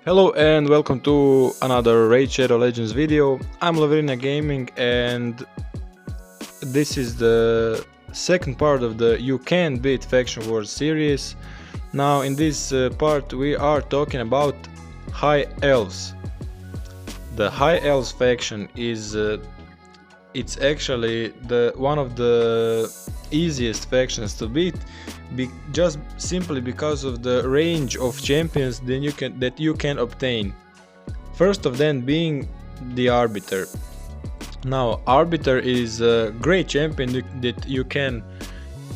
Hello and welcome to another Raid Shadow Legends video. I'm Laverina Gaming and this is the second part of the You Can Beat Faction Wars series. Now in this part we are talking about High Elves. The High Elves faction is it's actually one of the easiest factions to beat, just simply because of the range of champions that you can obtain. First of them being the Arbiter. Now Arbiter is a great champion that you can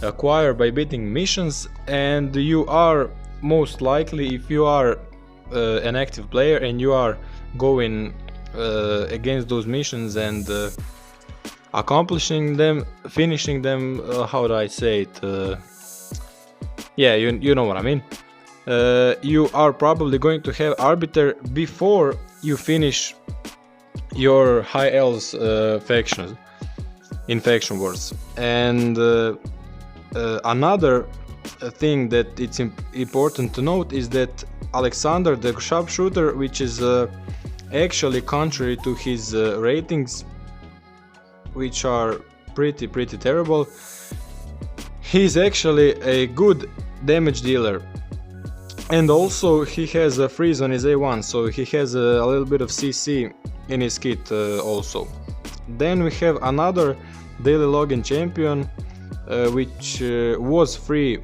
acquire by beating missions, and you are most likely, if you are an active player and you are going against those missions and accomplishing them, finishing them, how do I say it? Yeah, you know what I mean. You are probably going to have Arbiter before you finish your High Elves faction in Faction Wars. And another thing that it's important to note is that Alexander the Sharpshooter, which is actually contrary to his ratings, which are pretty terrible, he's actually a good damage dealer, and also he has a freeze on his A1, so he has a little bit of CC in his kit also. Then we have another daily login champion which was free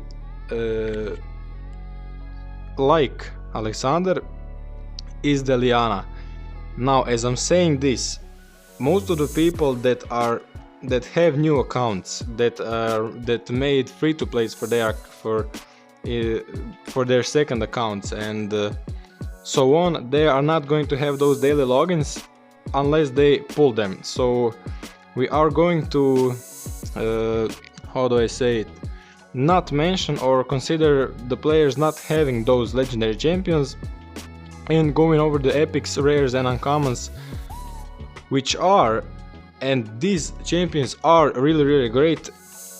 like Alexander, is the Liana. Now as I'm saying this, most of the people that have new accounts that made free to plays for their second accounts and so on, they are not going to have those daily logins unless they pull them. So we are going to how do I say it, not mention or consider the players not having those legendary champions, and going over the epics, rares and uncommons, which are, and these champions are really great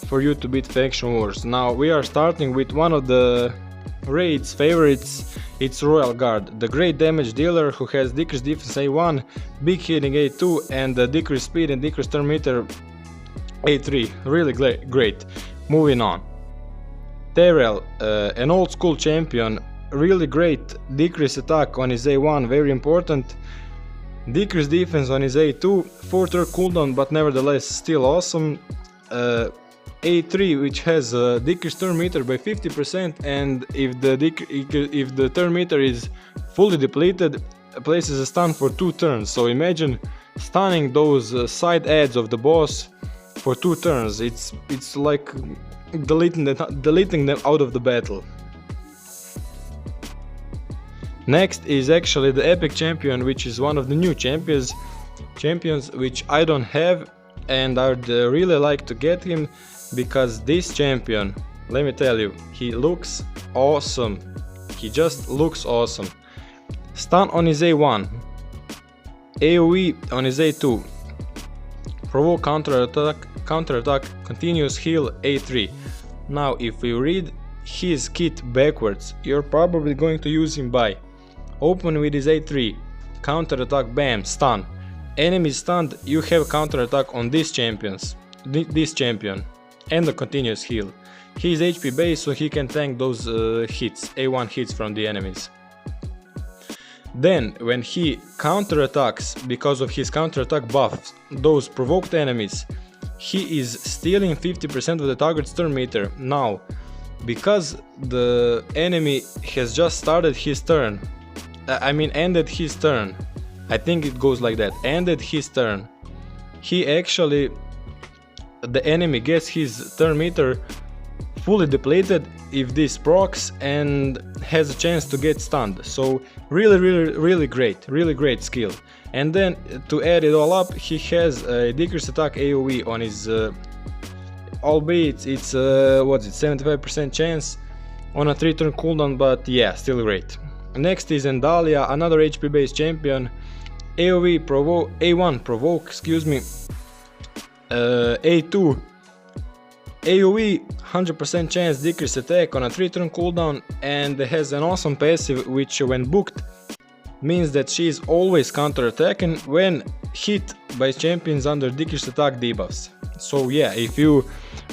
for you to beat Faction Wars. Now we are starting with one of the Raid's favorites. It's Royal Guard, the great damage dealer who has decreased defense A1, big hitting A2 and decreased speed and decreased turn meter A3. Really great. Moving on. Terrell, an old school champion, really great decreased attack on his A1, very important. Decreased defense on his A2, 4 turn cooldown, but nevertheless still awesome. A3, which has a decreased turn meter by 50%, and if the turn meter is fully depleted, places a stun for 2 turns. So imagine stunning those side adds of the boss for 2 turns. It's like deleting them out of the battle. Next is actually the Epic Champion, which is one of the new champions which I don't have, and I'd really like to get him, because this champion, let me tell you, he looks awesome. He just looks awesome. Stun on his A1, AoE on his A2, provoke counterattack, continuous heal A3. Now if we read his kit backwards, you're probably going to use him by open with his A3, counterattack, bam, stun. Enemy stunned, you have counterattack on this champion, and the continuous heal. He is HP base, so he can tank those hits, A1 hits from the enemies. Then when he counterattacks, because of his counterattack buffs, those provoked enemies, he is stealing 50% of the target's turn meter. Now, because the enemy has just started his turn, ended his turn, I think it goes like that, ended his turn, the enemy gets his turn meter fully depleted if this procs and has a chance to get stunned. So really great skill. And then to add it all up, he has a decreased attack AoE on his albeit it's 75% chance on a 3 turn cooldown, but yeah, still great. Next is Endalia, another HP based champion, AoE A1 provoke, A2 AoE 100% chance decreased attack on a 3 turn cooldown, and has an awesome passive which when booked means that she is always counter-attacking when hit by champions under decreased attack debuffs. So yeah, if you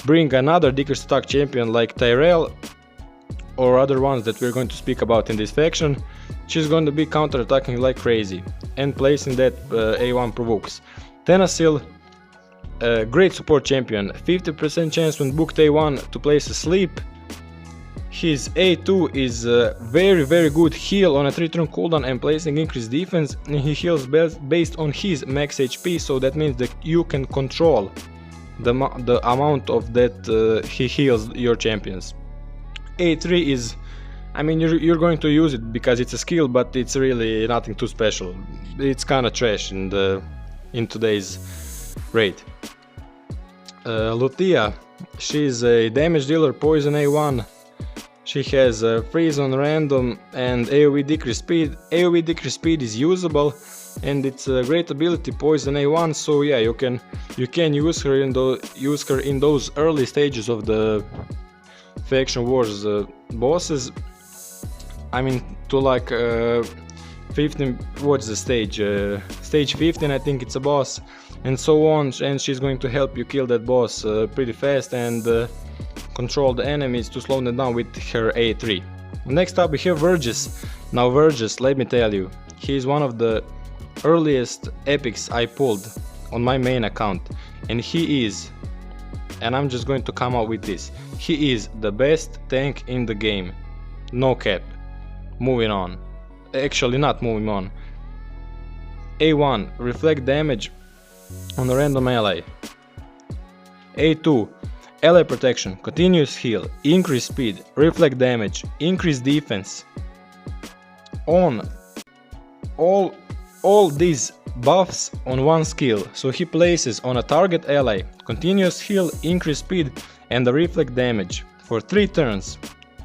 bring another decreased attack champion like Tyrell or other ones that we're going to speak about in this faction, she's going to be counter-attacking like crazy and placing that A1 provokes. Tenasil, great support champion, 50% chance when booked A1 to place a sleep. His A2 is a very good heal on a 3-turn cooldown and placing increased defense, and he heals based on his max HP, so that means that you can control the amount of that he heals your champions. A3 is, I mean, you're going to use it because it's a skill, but it's really nothing too special. It's kinda trash in today's raid. Lutia, she's a damage dealer, poison A1. She has freeze on random and AoE decrease speed. AoE decrease speed is usable, and it's a great ability, poison A1. So yeah, you can use her in those early stages of the faction wars bosses. I mean, to like 15. What's the stage? Stage 15, I think it's a boss, and so on. And she's going to help you kill that boss pretty fast and control the enemies to slow them down with her A3. Next up we have Vergis. Now Vergis, let me tell you, he is one of the earliest epics I pulled on my main account, and he is, and I'm just going to come out with this, he is the best tank in the game. No cap. Moving on. Actually not moving on. A1, reflect damage on a random ally. A2, ally protection, continuous heal, increase speed, reflect damage, increase defense. On all these buffs on one skill, so he places on a target ally continuous heal, increase speed and the reflect damage for 3 turns,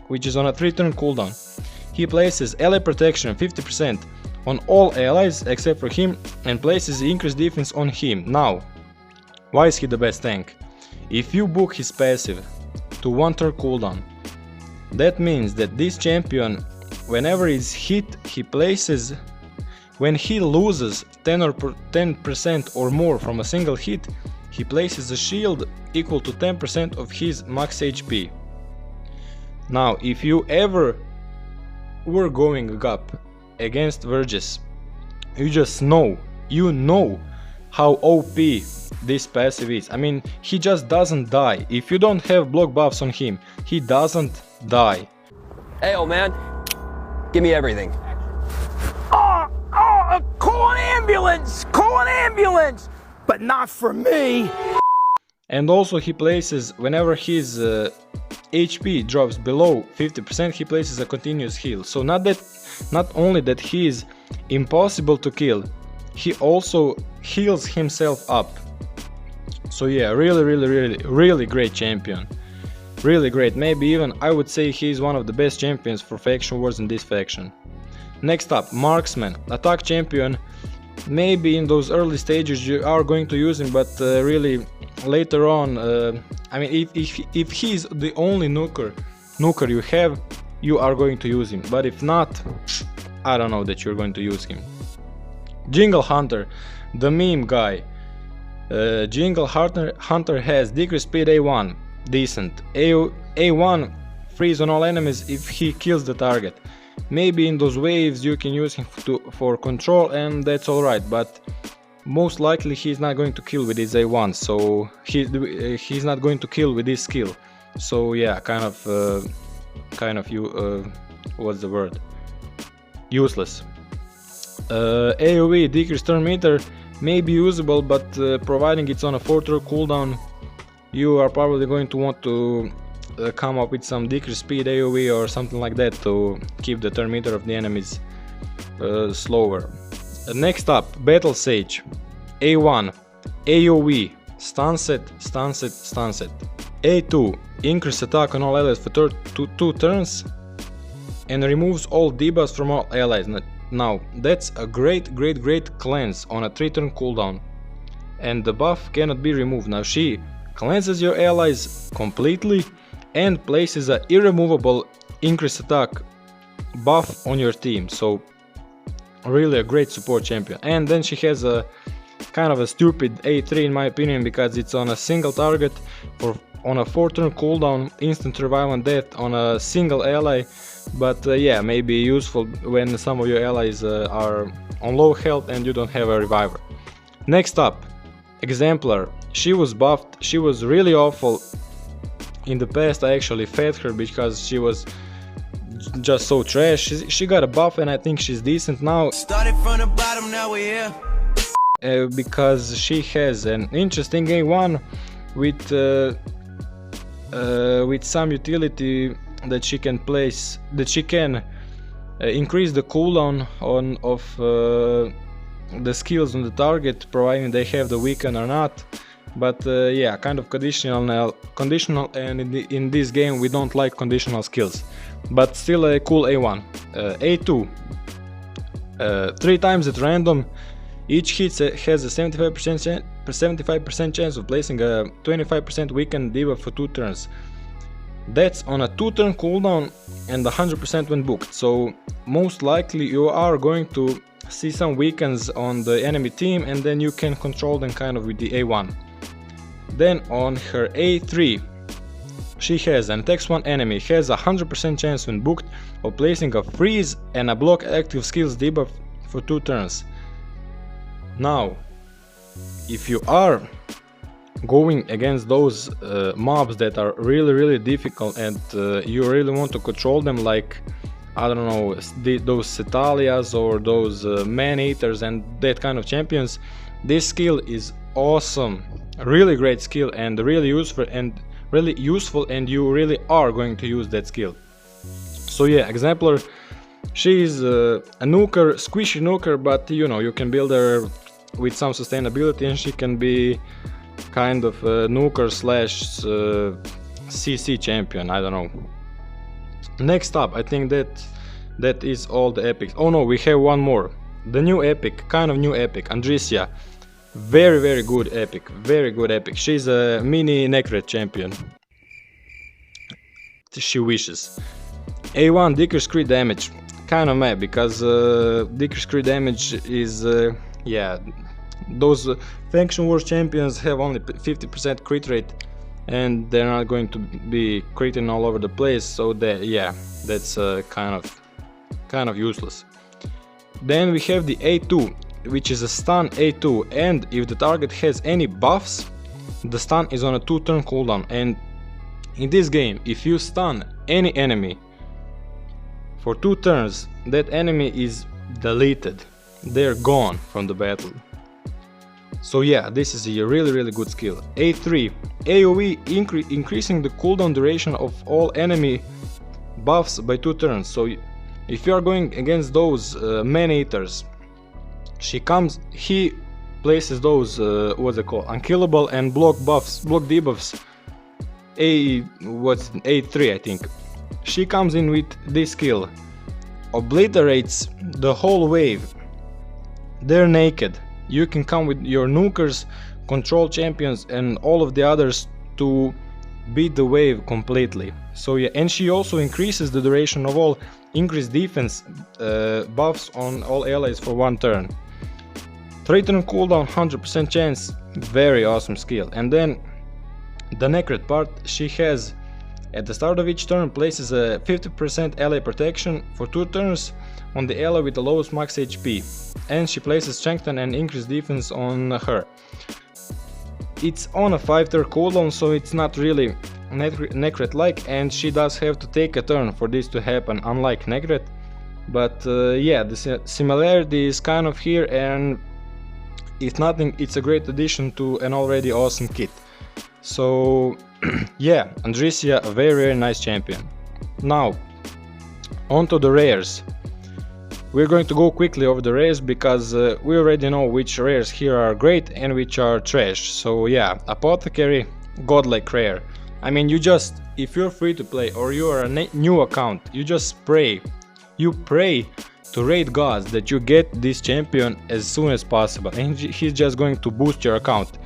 which is on a 3-turn cooldown. He places ally protection 50% on all allies except for him and places increased defense on him. Now, why is he the best tank? If you book his passive to 1-turn cooldown, that means that this champion, whenever he's hit, he places, when he loses 10% or more from a single hit, he places a shield equal to 10% of his max HP. Now, if you ever were going up against Vergis, you know how OP this passive is. I mean, he just doesn't die. If you don't have block buffs on him, he doesn't die. Hey, old man, give me everything. Call an ambulance! Call an ambulance! But not for me! And also he places, whenever his HP drops below 50%, he places a continuous heal. So not only that he is impossible to kill, he also heals himself up. So yeah, really great champion. Really great. Maybe even I would say he's one of the best champions for faction wars in this faction. Next up, Marksman, attack champion. Maybe in those early stages you are going to use him, but really later on, I mean, if he's the only nuker you have, you are going to use him. But if not, I don't know that you're going to use him. Jingle Hunter, the meme guy. Jingle Hunter has decreased speed A1, decent. A1 freeze on all enemies if he kills the target. Maybe in those waves you can use him for control, and that's alright, but most likely he's not going to kill with his A1, so he's not going to kill with his skill. So yeah, kind of what's the word? Useless. AoE decreased turn meter may be usable, but providing it's on a 4-turn cooldown, you are probably going to want to come up with some decreased speed AoE or something like that to keep the turn meter of the enemies slower. Next up, Battle Sage. A1, AoE, stun set. A2, increase attack on all allies for 2 turns and removes all debuffs from all allies. Now, that's a great cleanse on a 3-turn cooldown, and the buff cannot be removed. Now she cleanses your allies completely and places an irremovable increased attack buff on your team. So really a great support champion. And then she has a kind of a stupid A3 in my opinion, because it's on a single target on a 4-turn cooldown, instant revival and death on a single ally. But yeah, maybe useful when some of your allies are on low health and you don't have a reviver. Next up, Exemplar. She was buffed, she was really awful. In the past I actually fed her because she was just so trash. She got a buff and I think she's decent now. Started from the bottom, now we're here. Because she has an interesting A1 with some utility that she can place, that she can increase the cooldown of the skills on the target, providing they have the weaken or not. But yeah, kind of conditional, and in this game we don't like conditional skills, but still a cool A1. A2, 3 times at random, each hit has a 75% chance of placing a 25% weakened debuff for 2 turns. That's on a 2-turn cooldown and 100% when booked, so most likely you are going to see some weakens on the enemy team, and then you can control them kind of with the A1. Then on her A3, she has an attacks one enemy, has a 100% chance when booked of placing a freeze and a block active skills debuff for 2 turns. Now, if you are going against those mobs that are really difficult and you really want to control them, like, I don't know, those Cetalias or those man-eaters and that kind of champions, this skill is awesome. Really great skill and really useful, and you really are going to use that skill. So yeah, Exemplar, she is a nuker, squishy nuker, but you know, you can build her with some sustainability and she can be kind of a nuker slash CC champion, I don't know. Next up, I think that is all the epics. Oh no, we have one more. The new epic, kind of new epic, Andresia. Very good epic, very good epic. She's a mini Necret champion. She wishes. A1 decrease crit damage. Kind of mad, because decrease crit damage is yeah, those faction wars champions have only 50% crit rate and they're not going to be critting all over the place, so that, yeah, that's kind of useless. Then we have the A2, which is a stun A2, and if the target has any buffs, the stun is on a 2-turn cooldown. And in this game, if you stun any enemy for 2 turns, that enemy is deleted, they're gone from the battle. So yeah, this is a really good skill. A3, AoE, increasing the cooldown duration of all enemy buffs by 2 turns. So if you are going against those man-eaters, he places those what's it called, unkillable and block debuffs. A3 I think. She comes in with this skill, obliterates the whole wave. They're naked. You can come with your nukers, control champions and all of the others to beat the wave completely. So yeah, and she also increases the duration of all increased defense buffs on all allies for 1 turn. 3-turn cooldown, 100% chance, very awesome skill. And then the Necret part, she has at the start of each turn places a 50% ally protection for 2 turns on the ally with the lowest max HP, and she places strengthen and increased defense on her. It's on a 5-turn cooldown, so it's not really Necret like, and she does have to take a turn for this to happen, unlike Necret. But yeah, the similarity is kind of here, and if nothing, it's a great addition to an already awesome kit. So yeah, Andresia, a very nice champion. Now onto the rares. We're going to go quickly over the rares because we already know which rares here are great and which are trash. So yeah, Apothecary, godlike rare. I mean, if you're free to play or you are a new account, you just pray to raid gods that you get this champion as soon as possible, and he's just going to boost your account.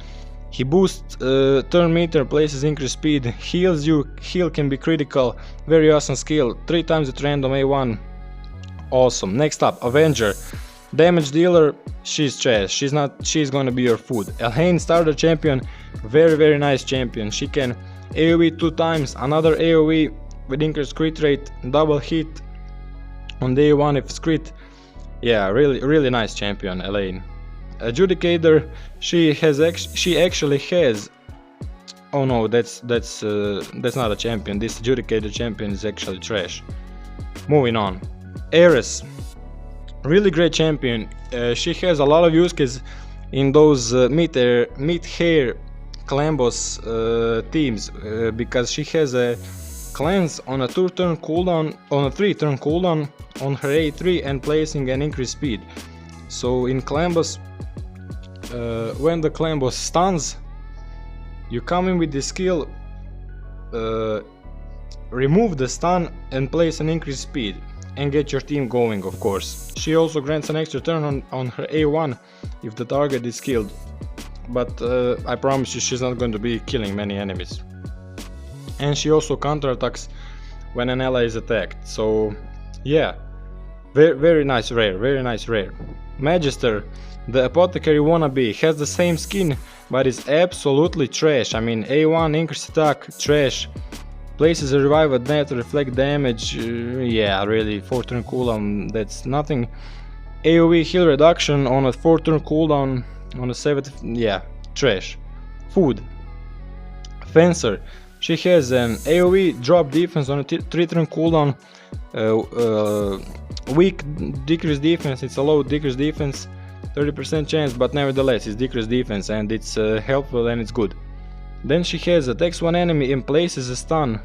He boosts turn meter, places increased speed, heals you, heal can be critical, very awesome skill, 3 times at random A1, awesome. Next up, Avenger. Damage dealer, she's trash. She's gonna be your food. Elhain starter champion, very nice champion. She can AoE 2 times, another AoE with increased crit rate, double hit on day 1 if it's crit. Yeah, really nice champion, Elaine. Adjudicator, she actually has. Oh no, that's not a champion. This Adjudicator champion is actually trash. Moving on. Ares, really great champion. She has a lot of use cases in those mid-hair clan boss teams because she has a cleanse on a 2-turn cooldown, on a 3-turn cooldown on her A3 and placing an increased speed. So in clan boss, when the clan boss stuns, you come in with this skill, remove the stun and place an increased speed and get your team going, of course. She also grants an extra turn on her A1 if the target is killed, but I promise you she's not going to be killing many enemies. And she also counterattacks when an ally is attacked, so yeah, very nice rare, very nice rare. Magister, the apothecary wannabe, has the same skin but is absolutely trash. I mean, A1 increased attack, trash. Places a revive at net to reflect damage, yeah, really, 4-turn cooldown, that's nothing. AoE heal reduction on a 4-turn cooldown on a 7th, yeah, trash. Food. Fencer, she has an AoE drop defense on a 3-turn cooldown, weak decreased defense, it's a low decreased defense, 30% chance, but nevertheless it's decreased defense and it's helpful and it's good. Then she has attacks one enemy and places a stun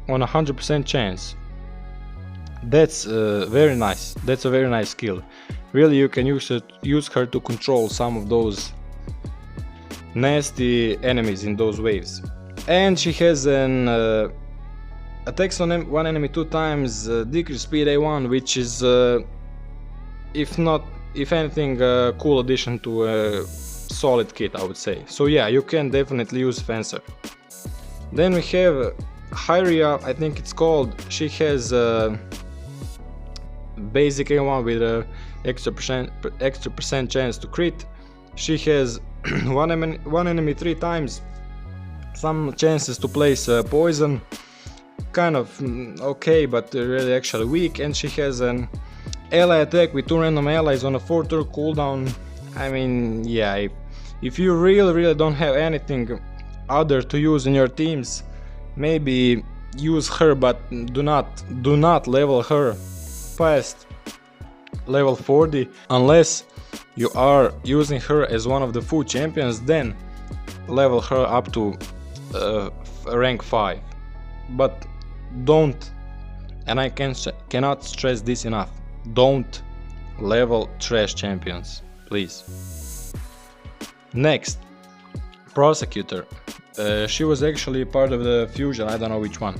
on 100% chance. That's very nice. That's a very nice skill. Really, you can use her to control some of those nasty enemies in those waves. And she has an attacks on one enemy 2 times, decreased speed A1, which is if anything, a cool addition to a solid kit, I would say. So yeah, you can definitely use Fencer. Then we have Hyria, I think it's called. She has basic A1 with a extra percent chance to crit. She has one enemy 3 times, some chances to place poison, kind of okay, but really actually weak. And she has an ally attack with 2 random allies on a 4-turn cooldown. I mean, yeah, if you really don't have anything other to use in your teams, maybe use her, but do not level her past level 40 unless you are using her as one of the food champions. Then level her up to rank 5, but don't, and I cannot stress this enough, don't level trash champions, please. Next, Prosecutor. She was actually part of the fusion, I don't know which one.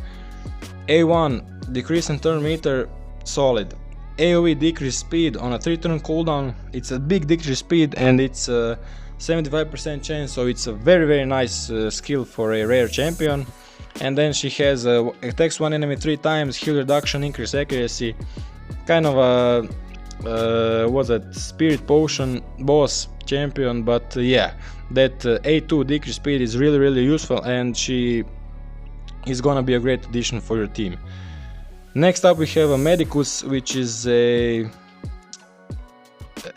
A1, decrease in turn meter, solid. AoE decrease speed on a 3-turn cooldown, it's a big decrease speed and it's a 75% chance, so it's a very nice skill for a rare champion. And then she has attacks one enemy 3 times, heal reduction, increase accuracy, kind of a was that spirit potion boss champion, but yeah, that A2 decrease speed is really useful and she is gonna be a great addition for your team. Next up we have a Medicus, which is a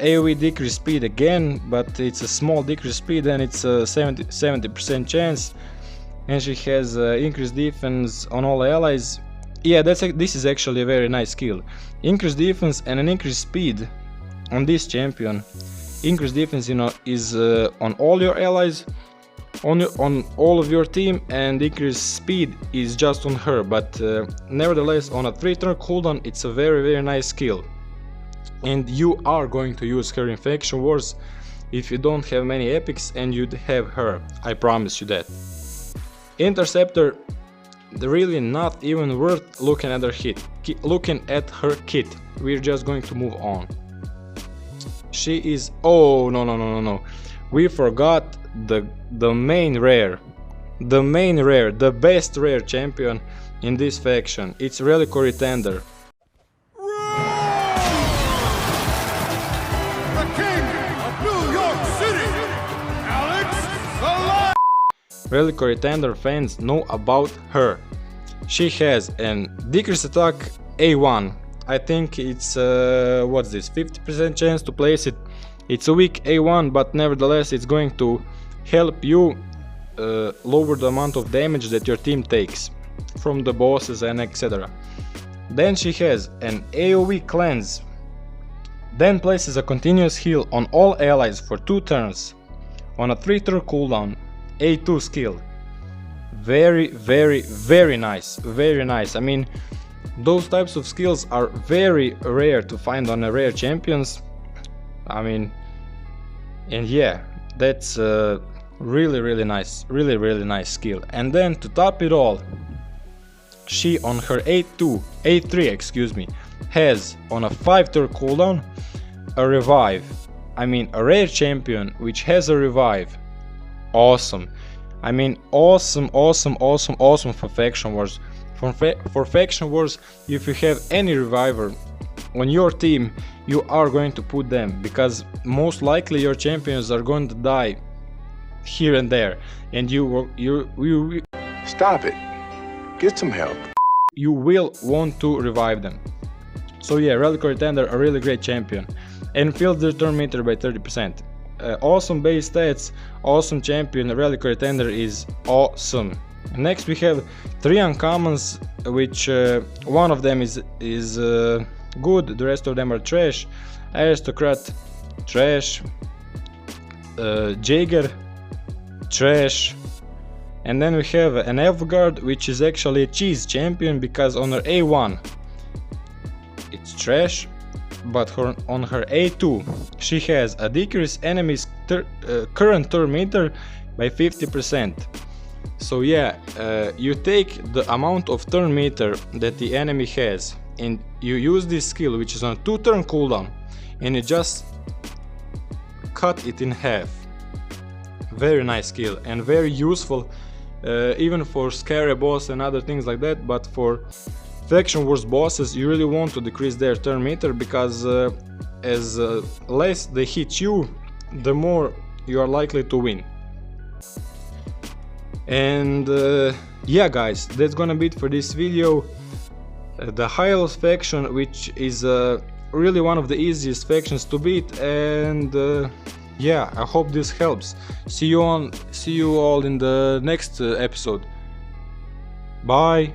AoE decrease speed again, but it's a small decrease speed and it's a 70% chance, and she has increased defense on all allies. Yeah, this is actually a very nice skill. Increased defense and an increased speed on this champion. Increased defense, is on all your allies, on all of your team, and increased speed is just on her, but nevertheless on a 3-turn cooldown it's a very nice skill. And you are going to use her in Faction Wars if you don't have many epics, and you'd have her, I promise you that. Interceptor, really not even worth looking at her kit. We're just going to move on. She is, oh no, we forgot the main rare, the best rare champion in this faction. It's Reliquary Tender. Reliquary Tender fans know about her. She has an decreased attack A1. I think it's what's this, 50% chance to place it. It's a weak A1, but nevertheless it's going to help you lower the amount of damage that your team takes from the bosses and etc. Then she has an AoE cleanse. Then places a continuous heal on all allies for 2 turns on a 3-turn cooldown. A2 skill. Very, very, very nice. Very nice. I mean, those types of skills are very rare to find on a rare champions. I mean, and yeah, that's really, really nice. Really, really nice skill. And then to top it all, she on her A3, excuse me, has on a 5-turn cooldown a revive. I mean, a rare champion which has a revive. Awesome. I mean, awesome for faction wars. For faction wars, if you have any reviver on your team, you are going to put them, because most likely your champions are going to die here and there, and you Stop it. Get some help. You will want to revive them. So yeah, Reliquary Tender, a really great champion, and fills the turn meter by 30%. Awesome base stats, awesome champion. Reliquary Tender is awesome. Next we have 3 uncommons, which one of them is good, the rest of them are trash. Aristocrat, trash. Jaeger, trash. And then we have an Elf Guard, which is actually a cheese champion, because on her A1 it's trash, but on her A2 she has a decreased enemy's current turn meter by 50%. So yeah, you take the amount of turn meter that the enemy has, and you use this skill, which is on a 2-turn cooldown, and you just cut it in half. Very nice skill and very useful, even for scary boss and other things like that. But for faction wars bosses, you really want to decrease their turn meter, because as less they hit you, the more you are likely to win. And yeah guys, that's gonna be it for this video. The High Elves faction, which is really one of the easiest factions to beat, and yeah, I hope this helps. See you all in the next episode. Bye.